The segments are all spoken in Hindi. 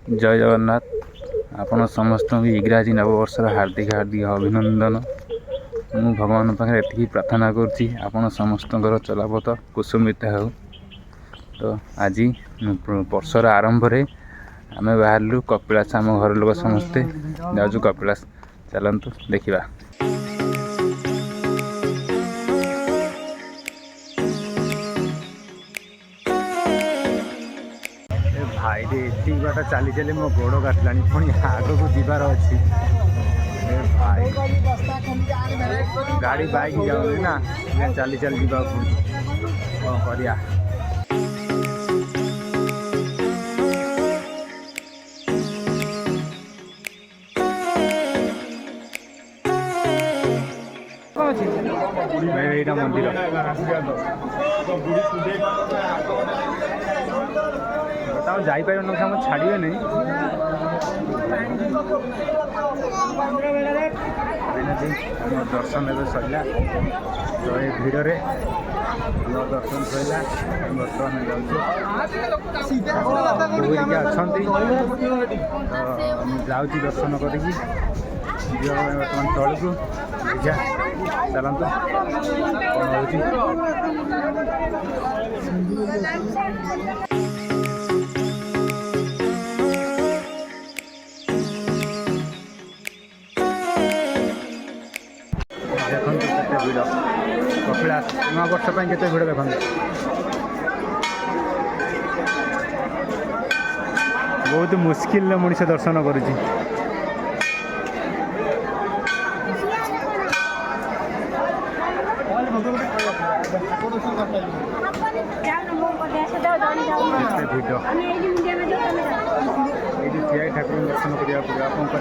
जय जगन्नाथ। आपण समस्त इंग्राजी नववर्षर हार्दिक हार्दिक अभिनंदन। मु भगवान पाखे एति प्रार्थना करुच्ची आपण समस्त चलापथ कुसुमित हो। तो आज वर्षर आरंभ रे आमे बाहरलु कपिलास। आम घर लोक समस्ते जाऊँ कपिलास, चलतु देखा। भाई रे एति बाट चली चली मो गोड़ काटला पुणी आग को जीवार अच्छी। भाई गाड़ी बाइक जाऊनी ना चली चली जा कौन करिया। यहाँ मंदिर जापर छाड़े नहीं दर्शन एवं सरला। तो ये भिड़ में दर्शन सरला बर्तमान जाऊँ दर्शन करी बर्तमान तल को देखा। चलत कौन हो भिड़ कपिलास नूआ वर्ष के भिड़ देख बहुत मुस्किल मनीष दर्शन करुच्ची। ठाकुर दर्शन करा कौन कर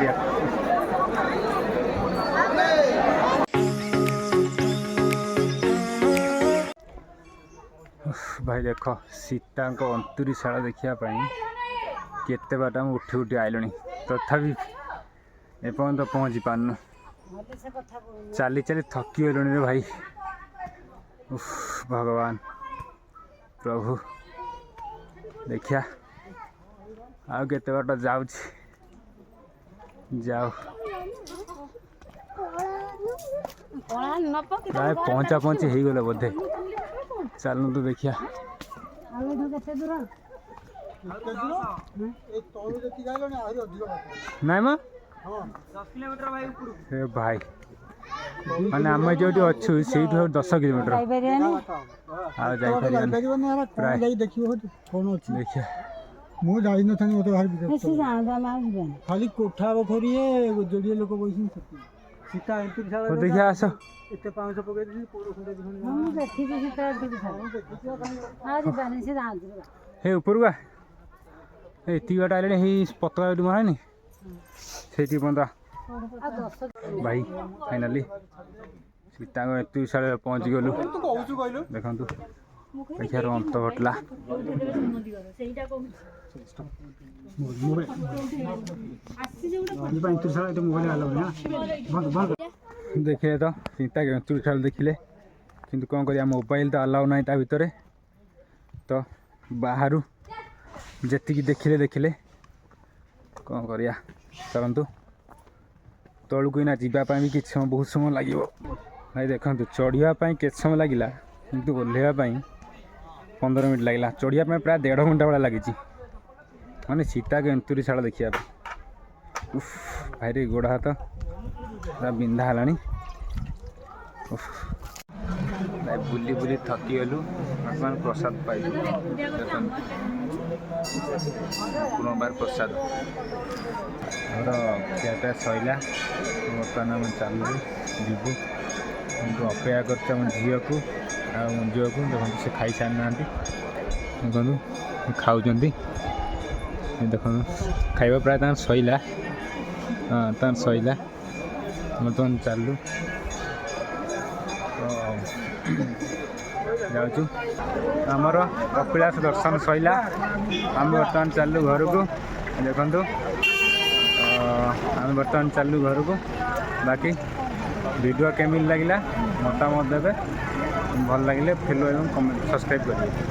भाई देख सीता अंतुरीशाला देखापी केते बाट उठी उठी आइल तथापि एपर्यंत पहुँची पारनु। चली चली थकी गलुणी रे भाई। भगवान प्रभु देखिया आउ केते बाट जाऊ प्राय पहुँचा पहुँची हो गले बोधे। चलू तो देखिया नाई म भाई माने आम जो अच्छु से 10 किलोमीटर देखिए मुझे जाई न मत खाली कोठा बखरी जोड़िए लोक बैठी सीता देखिए आस एते पाँच पकड़ हे ऊपर का एति बाट आए पतका मरानी से भाई फाइनाली सीता अंतुरीशाला पहुँची गलु। देखु देखिए अंत घटला। देखिए तो सीता के अंतुरीशाला देखिले किंतु कौन करिया मोबाइल तो अलाउ ना ता भितर। तो बाहर जी देखिले कौन करिया। चलतु तलू को जावाई भी किसी समय बहुत समय लगे भाई। देखो चढ़ापी के समय लगे किंतु ओह्लैवाई 15 मिनट लगे। चढ़ापी प्राय 1.5 घंटा भाई लगी माने सीता के अंतुरीशाला देखिए। भाई रे गोड़ हाथ पूरा बिंधा है। बुली बुली थकी गलु बर्तमान प्रसाद पाइल पुनर्बार प्रसाद और ଖିଆପିଆ सैला। बर्तमान आम चलू जीवु अपेक्षा कर झील को झील को देखो से खाई सारी ना देखो खाऊँ देख खाଇବା प्राय सैला। हाँ तर सैला बर्तमान चलू जाऊँ आमर कपिलास दर्शन सैला। आम बर्तमान चलू घर को देखु आम बर्तमान चलू घर को। बाकी वीडियो केमिल लगिला मतामत देवे भल लगे फॉलो एवं कमेंट सब्सक्राइब करेंगे।